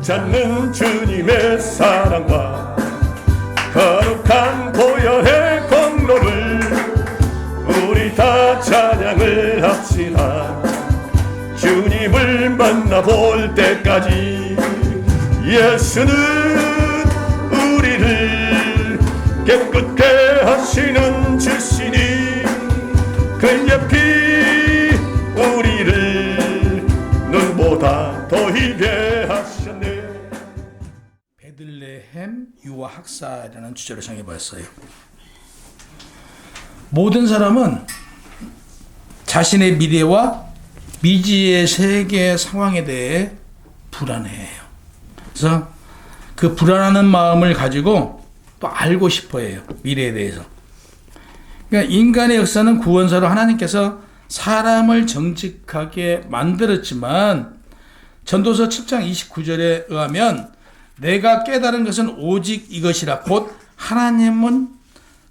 찾는 주님의 사랑과 거룩한 보혈의 공로를 우리 다 찬양을 합시다. 주님을 만나볼 때까지 예수는 우리를 깨끗게 하시는 주시니 그의 피 우리를 눈보다 더 희게 하셨네. 베들레헴 유아 학사라는 주제로 정해봤어요. 모든 사람은 자신의 미래와 미지의 세계 상황에 대해 불안해해요. 그래서 그 불안하는 마음을 가지고 또 알고 싶어해요. 미래에 대해서. 그러니까 인간의 역사는 구원사로 하나님께서 사람을 정직하게 만들었지만 전도서 7장 29절에 의하면 내가 깨달은 것은 오직 이것이라 곧 하나님은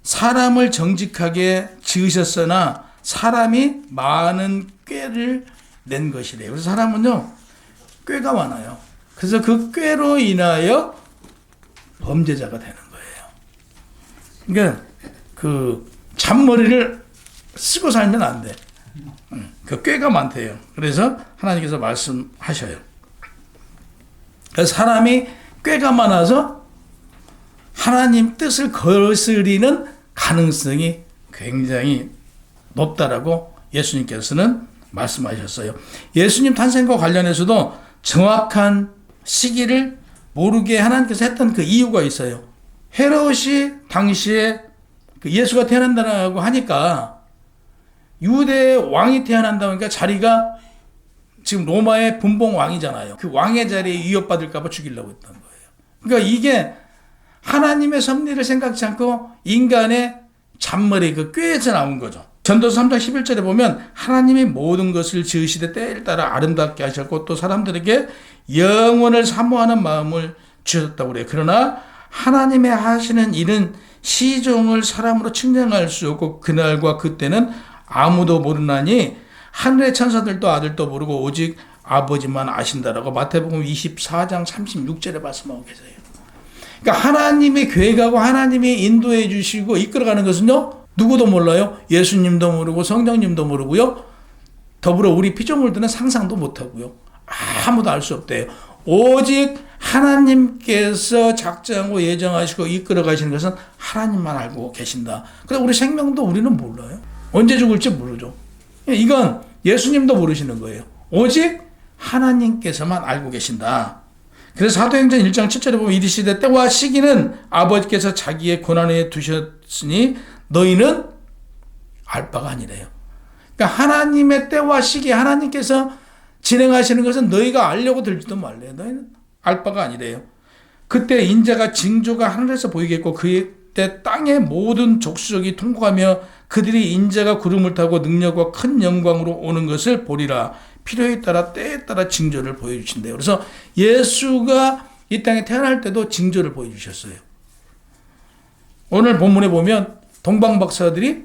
사람을 정직하게 지으셨으나 사람이 많은 꾀를 낸 것이래요. 그래서 사람은요 꾀가 많아요. 그래서 그 꾀로 인하여 범죄자가 되는 거예요. 그러니까 그 잔머리를 쓰고 살면 안 돼. 그 꾀가 많대요. 그래서 하나님께서 말씀하셔요. 그래서 사람이 꾀가 많아서 하나님 뜻을 거스리는 가능성이 굉장히 높다라고 예수님께서는 말씀하셨어요. 예수님 탄생과 관련해서도 정확한 시기를 모르게 하나님께서 했던 그 이유가 있어요. 헤롯이 당시에 그 예수가 태어난다고 하니까 유대 왕이 태어난다고 하니까 자리가 지금 로마의 분봉 왕이잖아요. 그 왕의 자리에 위협받을까 봐 죽이려고 했던 거예요. 그러니까 이게 하나님의 섭리를 생각지 않고 인간의 잔머리 그 꾀에서 나온 거죠. 전도서 3장 11절에 보면 하나님이 모든 것을 지으시되 때에 따라 아름답게 하셨고 또 사람들에게 영원을 사모하는 마음을 주셨다고 그래요. 그러나 하나님의 하시는 일은 시종을 사람으로 측량할 수 없고 그날과 그때는 아무도 모르나니 하늘의 천사들도 아들도 모르고 오직 아버지만 아신다라고 마태복음 24장 36절에 말씀하고 계세요. 그러니까 하나님의 계획하고 하나님이 인도해 주시고 이끌어가는 것은요 누구도 몰라요. 예수님도 모르고 성령님도 모르고요. 더불어 우리 피조물들은 상상도 못하고요. 아무도 알 수 없대요. 오직 하나님께서 작정하고 예정하시고 이끌어 가시는 것은 하나님만 알고 계신다. 그래서 우리 생명도 우리는 몰라요. 언제 죽을지 모르죠. 이건 예수님도 모르시는 거예요. 오직 하나님께서만 알고 계신다. 그래서 사도행전 1장 7절에 보면 이르시되 때와 시기는 아버지께서 자기의 권한에 두셨으니 너희는 알 바가 아니래요. 그러니까 하나님의 때와 시기 하나님께서 진행하시는 것은 너희가 알려고 들지도 말래요. 너희는 알 바가 아니래요. 그때 인자가 징조가 하늘에서 보이겠고 그때 땅의 모든 족속이 통곡하며 그들이 인자가 구름을 타고 능력과 큰 영광으로 오는 것을 보리라. 필요에 따라 때에 따라 징조를 보여주신대요. 그래서 예수가 이 땅에 태어날 때도 징조를 보여주셨어요. 오늘 본문에 보면 동방박사들이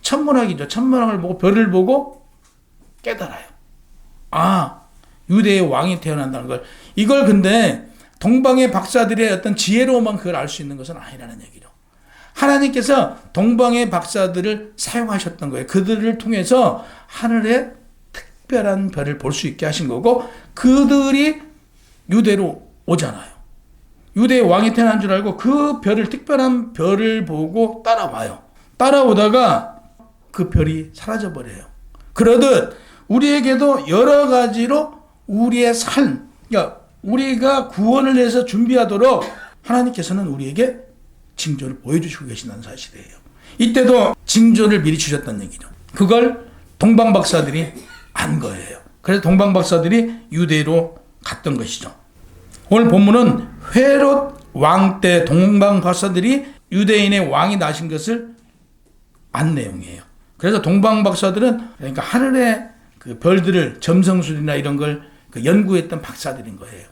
천문학이죠. 천문학을 보고 별을 보고 깨달아요. 아, 유대의 왕이 태어난다는 걸. 이걸 근데 동방의 박사들의 어떤 지혜로만 그걸 알 수 있는 것은 아니라는 얘기죠. 하나님께서 동방의 박사들을 사용하셨던 거예요. 그들을 통해서 하늘에 특별한 별을 볼 수 있게 하신 거고 그들이 유대로 오잖아요. 유대의 왕이 태어난 줄 알고 그 별을 특별한 별을 보고 따라와요. 따라오다가 그 별이 사라져버려요. 그러듯 우리에게도 여러 가지로 우리의 삶, 그러니까 우리가 구원을 위해서 준비하도록 하나님께서는 우리에게 징조를 보여주시고 계신다는 사실이에요. 이때도 징조를 미리 주셨다는 얘기죠. 그걸 동방박사들이 안 거예요. 그래서 동방박사들이 유대로 갔던 것이죠. 오늘 본문은 헤롯 왕 때 동방박사들이 유대인의 왕이 나신 것을 안 내용이에요. 그래서 동방박사들은 그러니까 하늘의 그 별들을 점성술이나 이런 걸 그 연구했던 박사들인 거예요.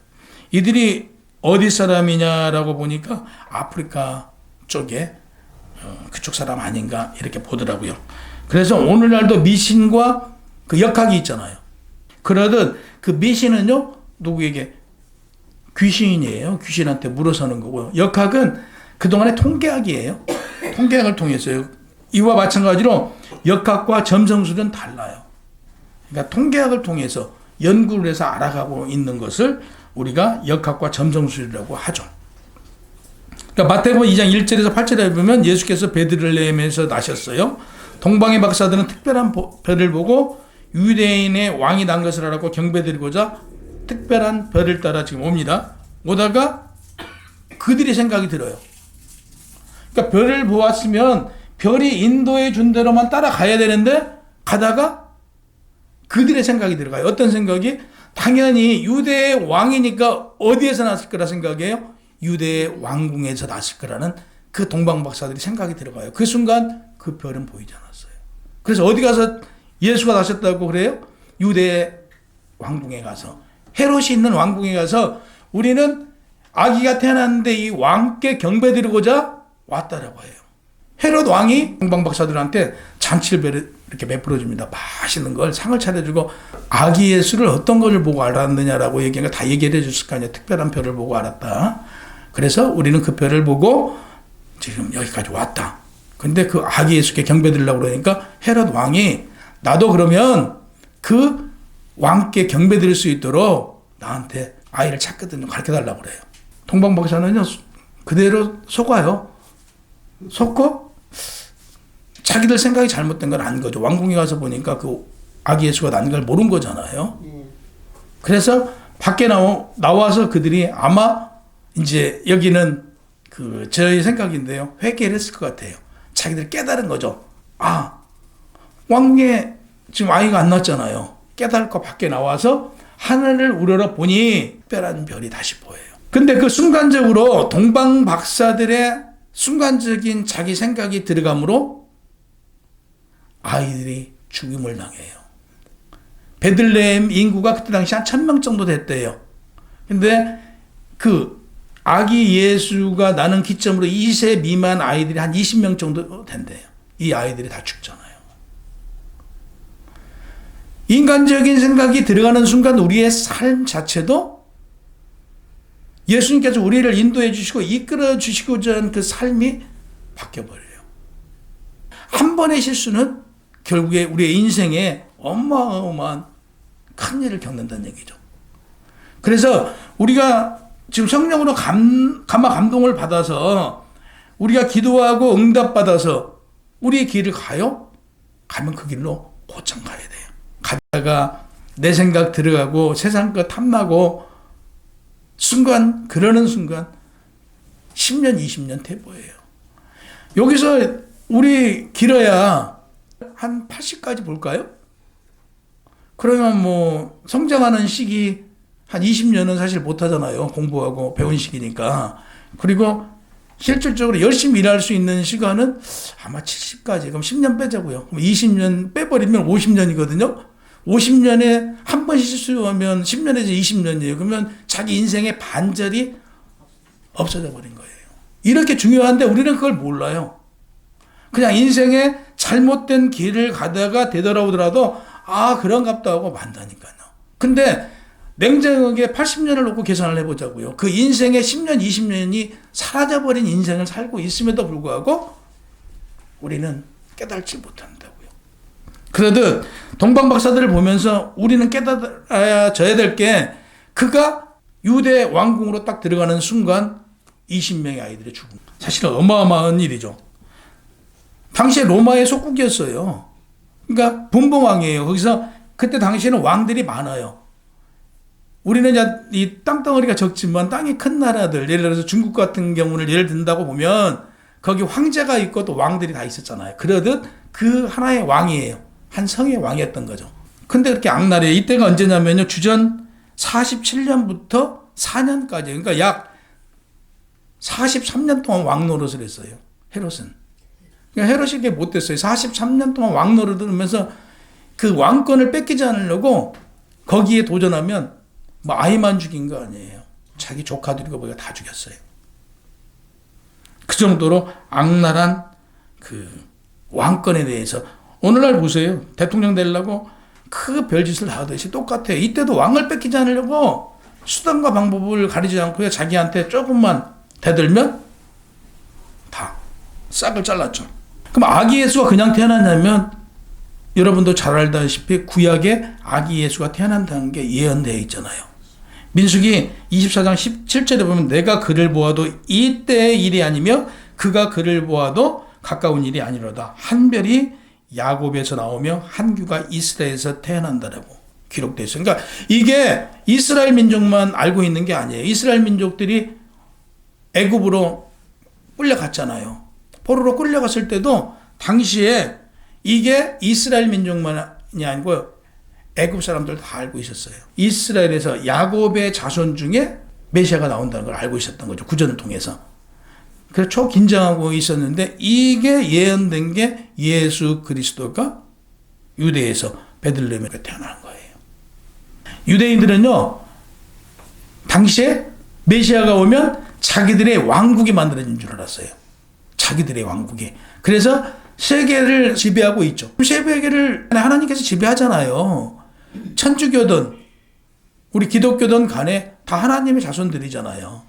이들이 어디 사람이냐라고 보니까 아프리카 쪽에 그쪽 사람 아닌가 이렇게 보더라고요. 그래서 오늘날도 미신과 그 역학이 있잖아요. 그러듯 그 미신은요 누구에게 귀신이에요. 귀신한테 물어서는 거고요. 역학은 그동안의 통계학이에요. 통계학을 통해서요. 이와 마찬가지로 역학과 점성술은 달라요. 그러니까 통계학을 통해서 연구를 해서 알아가고 있는 것을 우리가 역학과 점성술이라고 하죠. 그러니까 마태복음 2장 1절에서 8절에 보면 예수께서 베들레헴에서 나셨어요. 동방의 박사들은 특별한 별을 보고 유대인의 왕이 난 것을 알았고 경배드리고자 특별한 별을 따라 지금 옵니다. 오다가 그들이 생각이 들어요. 그러니까 별을 보았으면 별이 인도해 준 대로만 따라가야 되는데 가다가 그들의 생각이 들어가요. 어떤 생각이? 당연히 유대의 왕이니까 어디에서 났을 거라 생각해요? 유대의 왕궁에서 났을 거라는 그 동방 박사들이 생각이 들어가요. 그 순간 그 별은 보이지 않았어요. 그래서 어디 가서 예수가 나셨다고 그래요? 유대의 왕궁에 가서, 헤롯이 있는 왕궁에 가서 우리는 아기가 태어났는데 이 왕께 경배드리고자 왔다라고 해요. 헤롯 왕이 동방 박사들한테 잔치를 이렇게 베풀어 줍니다. 맛있는 걸 상을 차려주고 아기 예수를 어떤 것을 보고 알았느냐라고 얘기하니까 다 얘기를 해줬을 거 아니에요. 특별한 별을 보고 알았다. 그래서 우리는 그 별을 보고 지금 여기까지 왔다. 근데 그 아기 예수께 경배드리려고 그러니까 헤롯 왕이 나도 그러면 그 왕께 경배드릴 수 있도록 나한테 아이를 찾거든요. 가르쳐달라고 그래요. 동방 박사는요 그대로 속아요. 속고 자기들 생각이 잘못된 건 아닌 거죠. 왕궁에 가서 보니까 그 아기 예수가 난 걸 모른 거잖아요. 그래서 밖에 나와서 그들이 아마 이제 여기는 그 저의 생각인데요. 회개를 했을 것 같아요. 자기들 깨달은 거죠. 아, 왕궁에 지금 아이가 안 났잖아요. 깨달고 밖에 나와서 하늘을 우러러 보니 특별한 별이 다시 보여요. 근데 그 순간적으로 동방 박사들의 순간적인 자기 생각이 들어감으로 아이들이 죽임을 당해요. 베들레헴 인구가 그때 당시 한 1000명 정도 됐대요. 근데 그 아기 예수가 나는 기점으로 2세 미만 아이들이 한 20명 정도 된대요. 이 아이들이 다 죽잖아요. 인간적인 생각이 들어가는 순간 우리의 삶 자체도 예수님께서 우리를 인도해 주시고 이끌어 주시고자 하는 그 삶이 바뀌어버려요. 한 번의 실수는 결국에 우리의 인생에 어마어마한 큰 일을 겪는다는 얘기죠. 그래서 우리가 지금 성령으로 감화 감동을 받아서 우리가 기도하고 응답받아서 우리의 길을 가요? 가면 그 길로 곧장 가야 돼요. 가다가 내 생각 들어가고 세상 것 탐나고 순간 그러는 순간 10년 20년 돼보여요. 여기서 우리 길어야 한 80까지 볼까요? 그러면 뭐 성장하는 시기 한 20년은 사실 못하잖아요. 공부하고 배운 시기니까. 그리고 실질적으로 열심히 일할 수 있는 시간은 아마 70까지. 그럼 10년 빼자고요. 그럼 20년 빼버리면 50년이거든요. 50년에 한 번 실수하면 10년에서 20년이에요. 그러면 자기 인생의 반절이 없어져 버린 거예요. 이렇게 중요한데 우리는 그걸 몰라요. 그냥 인생의 잘못된 길을 가다가 되돌아오더라도 아 그런갑다 하고 만다니까요. 근데 냉정하게 80년을 놓고 계산을 해보자고요. 그 인생의 10년 20년이 사라져버린 인생을 살고 있음에도 불구하고 우리는 깨달지 못한다고요. 그러듯 동방 박사들을 보면서 우리는 깨달아야 될 게 그가 유대 왕궁으로 딱 들어가는 순간 20명의 아이들이 죽은 거예요. 사실은 어마어마한 일이죠. 당시에 로마의 속국이었어요. 그러니까 분봉왕이에요. 거기서 그때 당시에는 왕들이 많아요. 우리는 이 땅덩어리가 적지만 땅이 큰 나라들, 예를 들어서 중국 같은 경우를 예를 든다고 보면 거기 황제가 있고 또 왕들이 다 있었잖아요. 그러듯 그 하나의 왕이에요. 한 성의 왕이었던 거죠. 근데 그렇게 악랄해요. 이때가 언제냐면요. 주전 47년부터 4년까지. 그러니까 약 43년 동안 왕 노릇을 했어요. 헤롯은. 그러니까 헤롯이 그게 못됐어요. 43년 동안 왕 노릇을 하면서 그 왕권을 뺏기지 않으려고 거기에 도전하면 뭐 아이만 죽인 거 아니에요. 자기 조카들이고 뭐가 다 죽였어요. 그 정도로 악랄한 그 왕권에 대해서 오늘날 보세요. 대통령 되려고 그 별짓을 다 하듯이 똑같아요. 이때도 왕을 뺏기지 않으려고 수단과 방법을 가리지 않고 자기한테 조금만 대들면 다 싹을 잘랐죠. 그럼 아기 예수가 그냥 태어났냐면 여러분도 잘 알다시피 구약에 아기 예수가 태어난다는 게 예언되어 있잖아요. 민수기 24장 17절에 보면 내가 그를 보아도 이때의 일이 아니며 그가 그를 보아도 가까운 일이 아니로다. 한 별이 야곱에서 나오며 한 규가 이스라엘에서 태어난다라고 기록되어 있어요. 그러니까 이게 이스라엘 민족만 알고 있는 게 아니에요. 이스라엘 민족들이 애굽으로 끌려갔잖아요. 포로로 끌려갔을 때도 당시에 이게 이스라엘 민족만이 아니고 애굽 사람들도 다 알고 있었어요. 이스라엘에서 야곱의 자손 중에 메시아가 나온다는 걸 알고 있었던 거죠. 구전을 통해서. 그래서 초긴장하고 있었는데 이게 예언된 게 예수 그리스도가 유대에서 베들레헴에 태어나는 거예요. 유대인들은요, 당시에 메시아가 오면 자기들의 왕국이 만들어진 줄 알았어요. 자기들의 왕국이. 그래서 세계를 지배하고 있죠. 세계를 하나님께서 지배하잖아요. 천주교든 우리 기독교든 간에 다 하나님의 자손들이잖아요.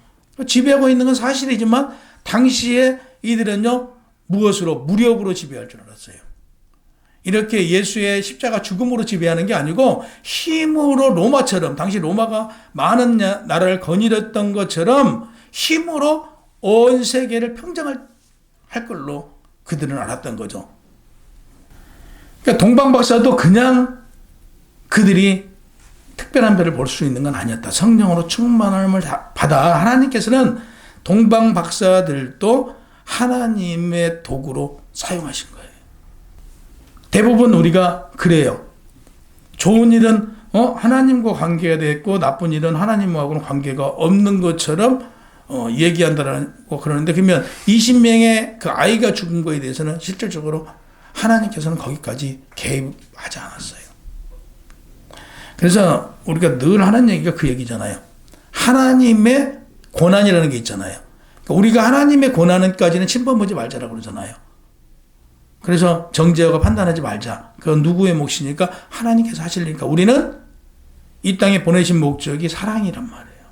지배하고 있는 건 사실이지만 당시에 이들은요, 무엇으로? 무력으로 지배할 줄 알았어요. 이렇게 예수의 십자가 죽음으로 지배하는 게 아니고 힘으로 로마처럼, 당시 로마가 많은 나라를 거느렸던 것처럼 힘으로 온 세계를 평정할 걸로 그들은 알았던 거죠. 그러니까 동방박사도 그냥 그들이 특별한 별을 볼 수 있는 건 아니었다. 성령으로 충만함을 받아 하나님께서는 동방박사들도 하나님의 도구로 사용하신 거예요. 대부분 우리가 그래요. 좋은 일은 하나님과 관계가 됐고 나쁜 일은 하나님하고는 관계가 없는 것처럼 얘기한다라고 그러는데, 그러면 20명의 그 아이가 죽은 거에 대해서는 실질적으로 하나님께서는 거기까지 개입하지 않았어요. 그래서 우리가 늘 하는 얘기가 그 얘기잖아요. 하나님의 고난이라는 게 있잖아요. 그러니까 우리가 하나님의 고난까지는 침범하지 말자라고 그러잖아요. 그래서 정죄하고 판단하지 말자. 그건 누구의 몫이니까 하나님께서 하시니까 우리는 이 땅에 보내신 목적이 사랑이란 말이에요.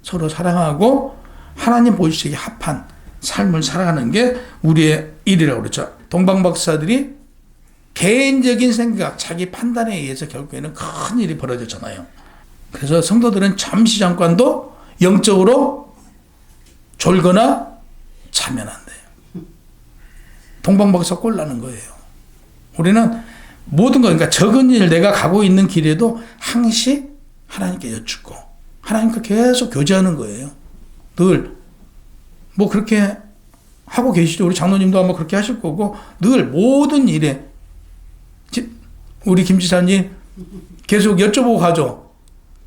서로 사랑하고 하나님 보시기에 합한 삶을 살아가는 게 우리의 일이라고 그렇죠. 동방박사들이 개인적인 생각, 자기 판단에 의해서 결국에는 큰 일이 벌어졌잖아요. 그래서 성도들은 잠깐도 영적으로 졸거나 자면 안 돼요. 동방박사 꼴 나는 거예요. 우리는 모든 거, 그러니까 적은 일 내가 가고 있는 길에도 항시 하나님께 여쭙고 하나님과 계속 교제하는 거예요. 늘 뭐 그렇게 하고 계시죠. 우리 장로님도 아마 그렇게 하실 거고, 늘 모든 일에 우리 김 지사님 계속 여쭤보고 가죠.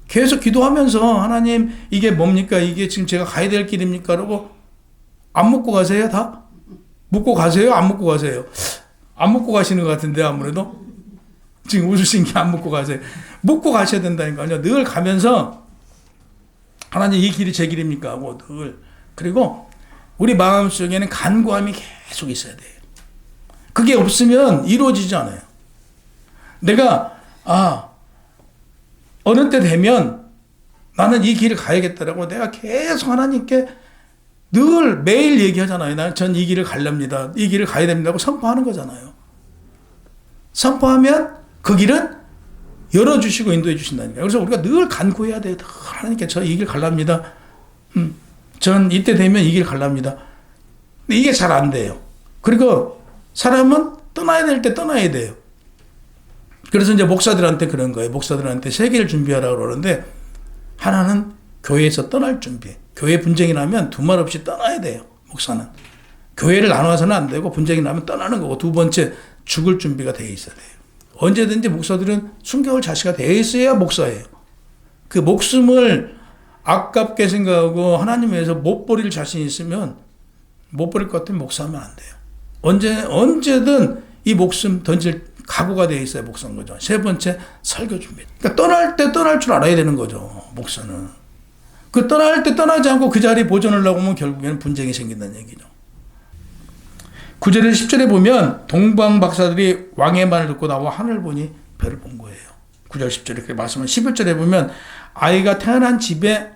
계속 기도하면서 하나님 이게 뭡니까? 이게 지금 제가 가야 될 길입니까? 라고 안 묻고 가세요? 다? 묻고 가세요? 안 묻고 가세요? 안 묻고 가시는 것 같은데 아무래도 지금 웃으신 게 안 묻고 가세요. 묻고 가셔야 된다니까요. 늘 가면서 하나님 이 길이 제 길입니까? 하고 늘. 그리고 우리 마음속에는 간구함이 계속 있어야 돼요. 그게 없으면 이루어지지 않아요. 내가 어느 때 되면 나는 이 길을 가야겠다라고 내가 계속 하나님께 늘 매일 얘기하잖아요. 전 이 길을 가렵니다. 이 길을 가야 됩니다고 선포하는 거잖아요. 선포하면 그 길은 열어주시고 인도해 주신다니까요. 그래서 우리가 늘 간구해야 돼요. 하나님께 저 이 길 가랍니다. 전 이때 되면 이 길 가랍니다. 근데 이게 잘 안 돼요. 그리고 사람은 떠나야 될 때 떠나야 돼요. 그래서 이제 목사들한테 그런 거예요. 목사들한테 세계를 준비하라고 그러는데, 하나는 교회에서 떠날 준비. 교회 분쟁이 나면 두말 없이 떠나야 돼요. 목사는. 교회를 나눠서는 안 되고 분쟁이 나면 떠나는 거고, 두 번째 죽을 준비가 되어 있어야 돼요. 언제든지 목사들은 순교할 자세가 되어 있어야 목사예요. 그 목숨을 아깝게 생각하고 하나님 위해서 못 버릴 자신이 있으면, 못 버릴 것 같으면 목사하면 안 돼요. 언제든 이 목숨 던질 각오가 되어 있어야 목사인 거죠. 세 번째, 설교 준비. 그러니까 떠날 때 떠날 줄 알아야 되는 거죠. 목사는. 그 떠날 때 떠나지 않고 그 자리에 보존하려고 하면 결국에는 분쟁이 생긴다는 얘기죠. 9절에 10절에 보면 동방 박사들이 왕의 말을 듣고 나와 하늘 보니 별을 본 거예요. 9절 10절 이렇게 말씀을 11절에 보면 아이가 태어난 집에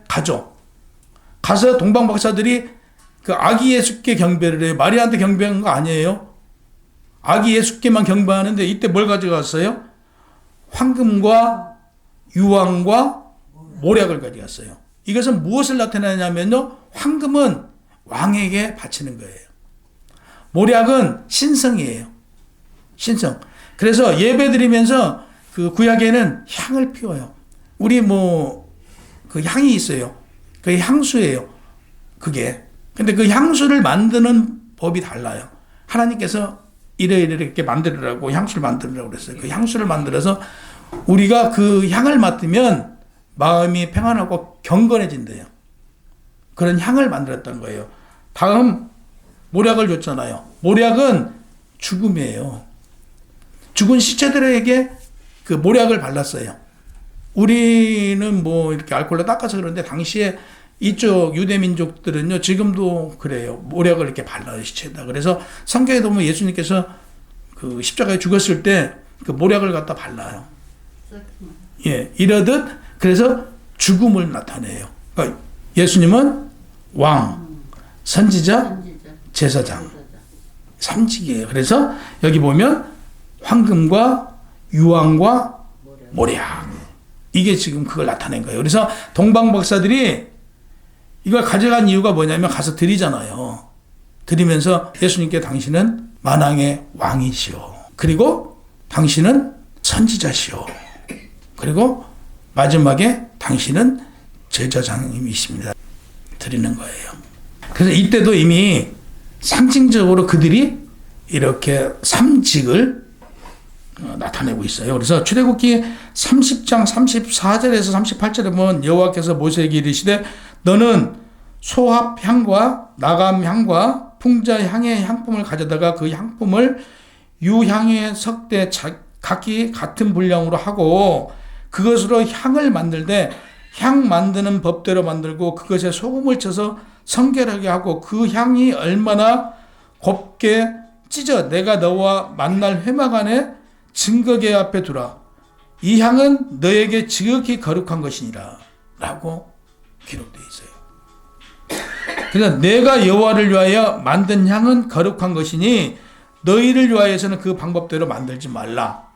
가서 동방박사들이 그 아기 예수께 경배를 해요. 마리아한테 경배한 거 아니에요. 아기 예수께만 경배하는데 이때 뭘 가져갔어요? 황금과 유황과 모략을 가져갔어요. 이것은 무엇을 나타내냐면요. 황금은 왕에게 바치는 거예요. 모략은 신성이에요. 신성. 그래서 예배 드리면서 그 구약에는 향을 피워요. 우리 그 향이 있어요. 그 향수예요. 그게. 근데 그 향수를 만드는 법이 달라요. 하나님께서 이렇게 만들으라고 향수를 만들으라고 그랬어요. 그 향수를 만들어서 우리가 그 향을 맡으면 마음이 평안하고 경건해진대요. 그런 향을 만들었던 거예요. 다음 모략을 줬잖아요. 모략은 죽음이에요. 죽은 시체들에게 그 모략을 발랐어요. 우리는 이렇게 알코올로 닦아서 그러는데 당시에 이쪽 유대 민족들은요 지금도 그래요. 모략을 이렇게 발라요 시체에다. 그래서 성경에 보면 예수님께서 그 십자가에 죽었을 때 그 모략을 갖다 발라요. 예, 이러듯 그래서 죽음을 나타내요. 그러니까 예수님은 왕, 선지자, 제사장, 삼직이에요. 그래서 여기 보면 황금과 유황과 모략 이게 지금 그걸 나타낸 거예요. 그래서 동방박사들이 이걸 가져간 이유가 뭐냐면 가서 드리잖아요. 드리면서 예수님께 당신은 만왕의 왕이시오. 그리고 당신은 선지자시오. 그리고 마지막에 당신은 제사장님이십니다. 드리는 거예요. 그래서 이때도 이미 상징적으로 그들이 이렇게 삼직을 나타내고 있어요. 그래서 출애굽기 30장 34절에서 38절에 보면 여호와께서 모세에게 이르시되 너는 소합향과 나감향과 풍자향의 향품을 가져다가 그 향품을 유향에 섞되 각기 같은 분량으로 하고 그것으로 향을 만들되 향 만드는 법대로 만들고 그것에 소금을 쳐서 성결하게 하고 그 향이 얼마나 곱게 찢어 내가 너와 만날 회막안에 증거계 앞에 두라. 이 향은 너에게 지극히 거룩한 것이니라 라고 기록되어 있어요. 그래서 내가 여호와를 위하여 만든 향은 거룩한 것이니 너희를 위하여서는 그 방법대로 만들지 말라.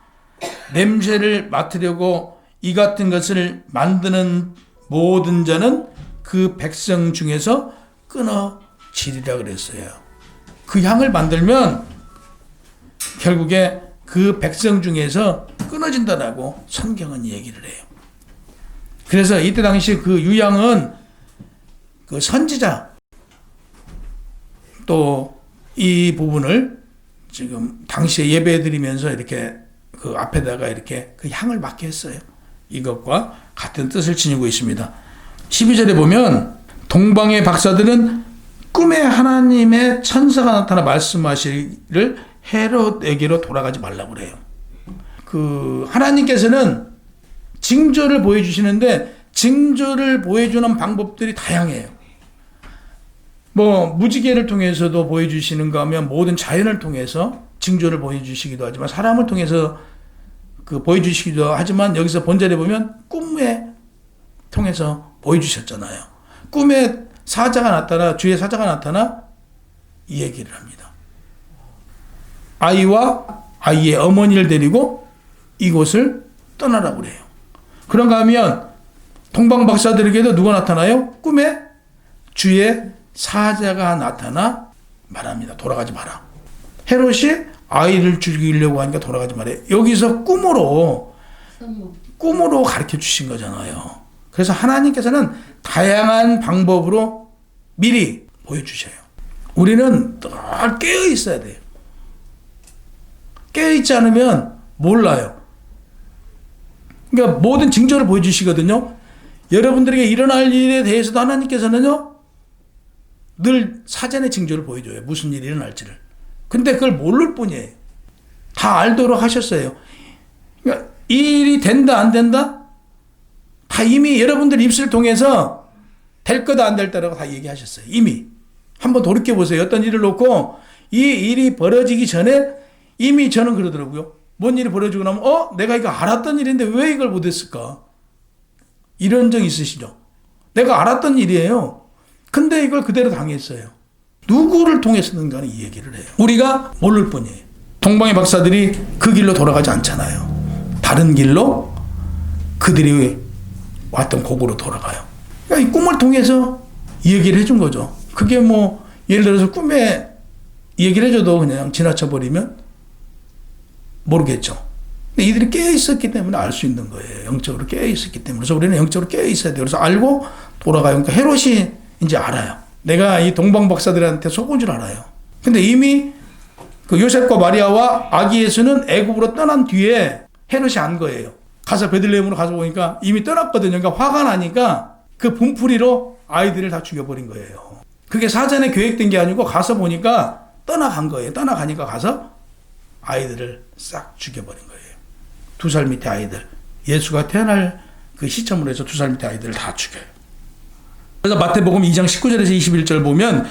냄새를 맡으려고 이 같은 것을 만드는 모든 자는 그 백성 중에서 끊어지리라 그랬어요. 그 향을 만들면 결국에 그 백성 중에서 끊어진다라고 성경은 얘기를 해요. 그래서 이때 당시 그 유향은 그 선지자 또 이 부분을 지금 당시에 예배 드리면서 이렇게 그 앞에다가 이렇게 그 향을 맡게 했어요. 이것과 같은 뜻을 지니고 있습니다. 12절에 보면 동방의 박사들은 꿈에 하나님의 천사가 나타나 말씀하시기를 헤롯에게로 돌아가지 말라고 그래요. 그 하나님께서는 징조를 보여주시는데 징조를 보여주는 방법들이 다양해요. 무지개를 통해서도 보여주시는가 하면 모든 자연을 통해서 징조를 보여주시기도 하지만 사람을 통해서 그 보여주시기도 하지만 여기서 본절에 보면 꿈에 통해서 보여주셨잖아요. 꿈에 사자가 나타나 주의 사자가 나타나 이 얘기를 합니다. 아이와 아이의 어머니를 데리고 이곳을 떠나라고 그래요. 그런가 하면 동방 박사들에게도 누가 나타나요? 꿈에 주의 사자가 나타나 말합니다. 돌아가지 마라. 헤롯이 아이를 죽이려고 하니까 돌아가지 말아요. 여기서 꿈으로 가르쳐 주신 거잖아요. 그래서 하나님께서는 다양한 방법으로 미리 보여주셔요. 우리는 늘 깨어 있어야 돼요. 깨어 있지 않으면 몰라요. 그러니까 모든 징조를 보여주시거든요. 여러분들에게 일어날 일에 대해서도 하나님께서는요, 늘 사전에 징조를 보여줘요. 무슨 일이 일어날지를. 근데 그걸 모를 뿐이에요. 다 알도록 하셨어요. 그러니까 이 일이 된다 안 된다? 다 이미 여러분들 입술 통해서 될 거다 안 될 거라고 다 얘기하셨어요. 이미. 한번 돌이켜보세요. 어떤 일을 놓고 이 일이 벌어지기 전에 이미 저는 그러더라고요. 뭔 일이 벌어지고 나면 내가 이거 알았던 일인데 왜 이걸 못했을까? 이런 적 있으시죠? 내가 알았던 일이에요. 근데 이걸 그대로 당했어요. 누구를 통해서든 간에 이 얘기를 해요. 우리가 모를 뿐이에요. 동방의 박사들이 그 길로 돌아가지 않잖아요. 다른 길로 그들이 왔던 곳으로 돌아가요. 그러니까 이 꿈을 통해서 이 얘기를 해준 거죠. 그게 뭐 예를 들어서 꿈에 얘기를 해줘도 그냥 지나쳐 버리면 모르겠죠. 근데 이들이 깨어 있었기 때문에 알 수 있는 거예요. 영적으로 깨어 있었기 때문에. 그래서 우리는 영적으로 깨어 있어야 돼요. 그래서 알고 돌아가요. 그러니까 헤롯이 이제 알아요. 내가 이 동방 박사들한테 속은 줄 알아요. 근데 이미 그 요셉과 마리아와 아기 예수는 애굽으로 떠난 뒤에 헤롯이 안 거예요. 가서 베들레헴으로 가서 보니까 이미 떠났거든요. 그러니까 화가 나니까 그 분풀이로 아이들을 다 죽여버린 거예요. 그게 사전에 계획된 게 아니고 가서 보니까 떠나간 거예요. 떠나가니까 가서 아이들을 싹 죽여버린 거예요. 2살 밑에 아이들. 예수가 태어날 그 시점으로 해서 2살 밑에 아이들을 다 죽여요. 그래서 마태복음 2장 19절에서 21절 보면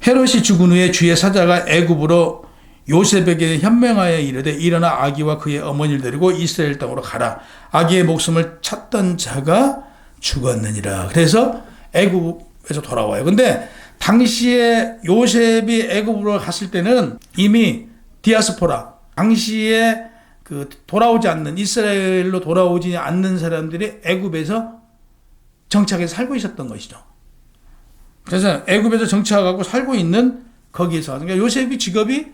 헤롯이 죽은 후에 주의 사자가 애굽으로 요셉에게 현명하여 이르되 일어나 아기와 그의 어머니를 데리고 이스라엘 땅으로 가라. 아기의 목숨을 찾던 자가 죽었느니라. 그래서 애굽에서 돌아와요. 근데 당시에 요셉이 애굽으로 갔을 때는 이미 디아스포라, 당시에 그 돌아오지 않는, 이스라엘로 돌아오지 않는 사람들이 애굽에서 정착해서 살고 있었던 것이죠. 그래서 애굽에서 정착하고 살고 있는 거기에서, 그러니까 요셉이 직업이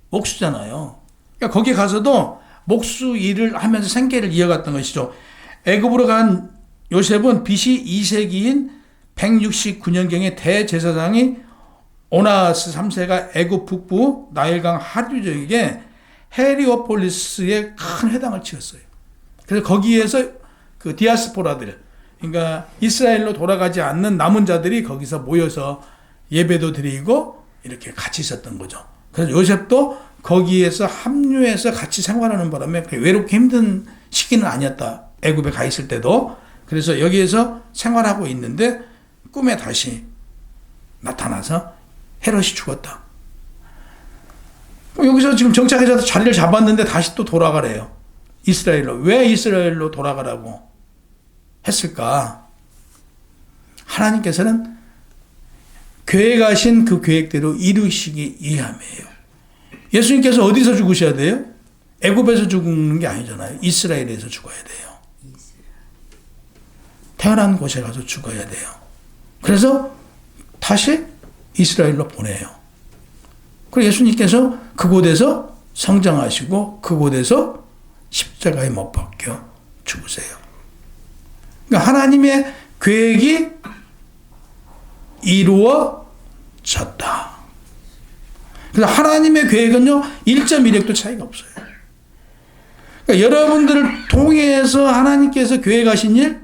목수잖아요. 그러니까 거기 가서도 목수 일을 하면서 생계를 이어갔던 것이죠. 애굽으로 간 요셉은 BC 2세기인 169년경에 대제사장이 오나스 3세가 애굽 북부 나일강 하류 지역에 헤리오폴리스에 큰 회당을 지었어요. 그래서 거기에서 그 디아스포라들, 그러니까 이스라엘로 돌아가지 않는 남은 자들이 거기서 모여서 예배도 드리고 이렇게 같이 있었던 거죠. 그래서 요셉도 거기에서 합류해서 같이 생활하는 바람에 외롭게 힘든 시기는 아니었다. 애굽에 가 있을 때도. 그래서 여기에서 생활하고 있는데 꿈에 다시 나타나서 헤롯이 죽었다. 여기서 지금 정착해서 자리를 잡았는데 다시 또 돌아가래요. 이스라엘로. 왜 이스라엘로 돌아가라고 했을까? 하나님께서는 계획하신 그 계획대로 이루시기 위함이에요. 예수님께서 어디서 죽으셔야 돼요? 애굽에서 죽는 게 아니잖아요. 이스라엘에서 죽어야 돼요. 태어난 곳에 가서 죽어야 돼요. 그래서 다시 이스라엘로 보내요. 그리고 예수님께서 그곳에서 성장하시고 그곳에서 십자가에 못 박혀 죽으세요. 그러니까 하나님의 계획이 이루어졌다. 그래서 하나님의 계획은요 1.1획도 차이가 없어요. 그러니까 여러분들을 통해서 하나님께서 계획하신 일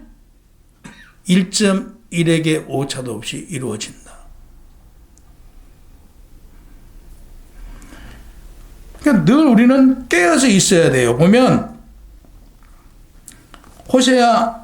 1.1획의 오차도 없이 이루어진다. 그러니까 늘 우리는 깨어서 있어야 돼요. 보면 호세아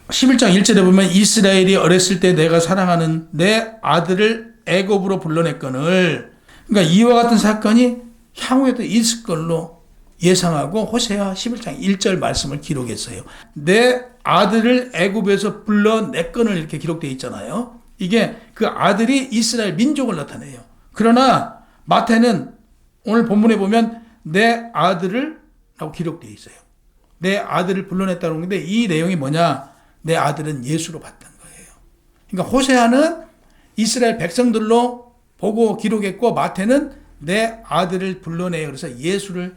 11장 1절에 보면 이스라엘이 어렸을 때 내가 사랑하는 내 아들을 애굽으로 불러냈거늘. 그러니까 이와 같은 사건이 향후에도 있을 걸로 예상하고 호세아 11장 1절 말씀을 기록했어요. 내 아들을 애굽에서 불러냈거늘 이렇게 기록되어 있잖아요. 이게 그 아들이 이스라엘 민족을 나타내요. 그러나 마태는 오늘 본문에 보면 내 아들을 라고 기록되어 있어요. 내 아들을 불러냈다는 건데 이 내용이 뭐냐? 내 아들은 예수로 봤던 거예요. 그러니까 호세아는 이스라엘 백성들로 보고 기록했고 마태는 내 아들을 불러내요. 그래서 예수를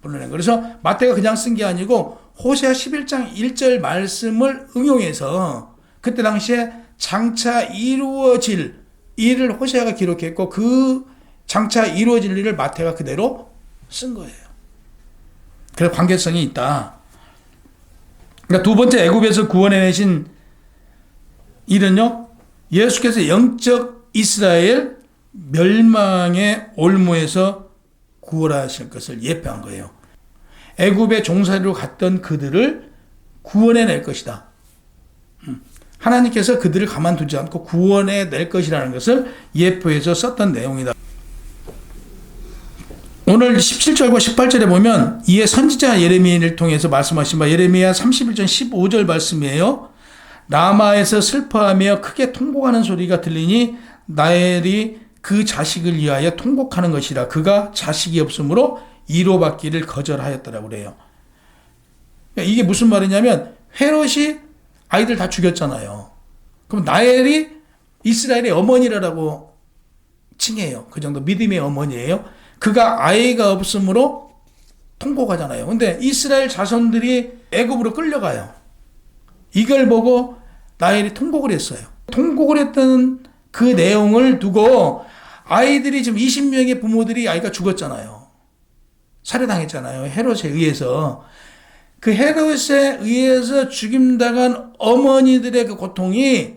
불러낸 거예요. 그래서 마태가 그냥 쓴 게 아니고 호세아 11장 1절 말씀을 응용해서 그때 당시에 장차 이루어질 일을 호세아가 기록했고 그 장차 이루어질 일을 마태가 그대로 쓴 거예요. 그래서 관계성이 있다. 그러니까 두 번째 애굽에서 구원해내신 일은요, 예수께서 영적 이스라엘 멸망의 올무에서 구원하실 것을 예표한 거예요. 애굽의 종살이로 갔던 그들을 구원해낼 것이다. 하나님께서 그들을 가만두지 않고 구원해낼 것이라는 것을 예표해서 썼던 내용이다. 오늘 17절과 18절에 보면 이에 선지자 예레미야를 통해서 말씀하신 바 예레미야 31장 15절 말씀이에요. 라마에서 슬퍼하며 크게 통곡하는 소리가 들리니 라헬이 그 자식을 위하여 통곡하는 것이라. 그가 자식이 없으므로 위로받기를 거절하였더라고 그래요. 그러니까 이게 무슨 말이냐면 헤롯이 아이들 다 죽였잖아요. 그럼 라헬이 이스라엘의 어머니라고 칭해요. 그 정도 믿음의 어머니예요. 그가 아이가 없으므로 통곡하잖아요. 근데 이스라엘 자손들이 애굽으로 끌려가요. 이걸 보고 라헬이 통곡을 했어요. 통곡을 했던 그 내용을 두고 아이들이 지금 20명의 부모들이 아이가 죽었잖아요. 살해당했잖아요. 헤롯에 의해서. 그 헤롯에 의해서 죽임당한 어머니들의 그 고통이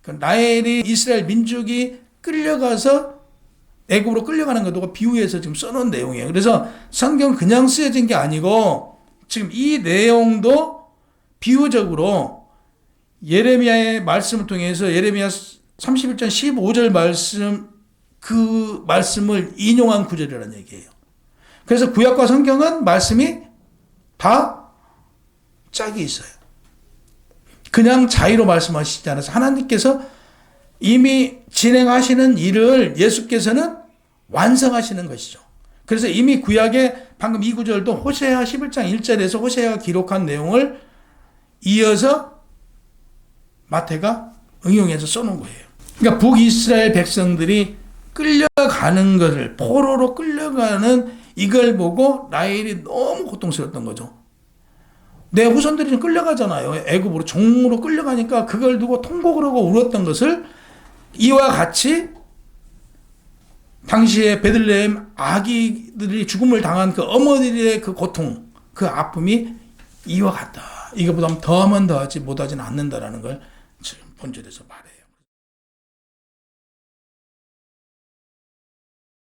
그 라헬이 이스라엘 민족이 끌려가서 애굽으로 끌려가는 것도 비유해서 지금 써놓은 내용이에요. 그래서 성경 그냥 쓰여진 게 아니고 지금 이 내용도 비유적으로 예레미야의 말씀을 통해서 예레미야 31장 15절 말씀 그 말씀을 인용한 구절이라는 얘기예요. 그래서 구약과 성경은 말씀이 다 짝이 있어요. 그냥 자의로 말씀하시지 않아서 하나님께서 이미 진행하시는 일을 예수께서는 완성하시는 것이죠. 그래서 이미 구약의 방금 이 구절도 호세아 11장 1절에서 호세아가 기록한 내용을 이어서 마태가 응용해서 써놓은 거예요. 그러니까 북이스라엘 백성들이 끌려가는 것을 포로로 끌려가는 이걸 보고 라헬이 너무 고통스러웠던 거죠. 내 후손들이 끌려가잖아요. 애굽으로 종으로 끌려가니까 그걸 두고 통곡을 하고 울었던 것을 이와 같이 당시에 베들레헴 아기들이 죽음을 당한 그 어머니들의 그 고통, 그 아픔이 이와 같다. 이거보다 더하면 더하지 못하지는 않는다라는 걸 본절에서 말해요.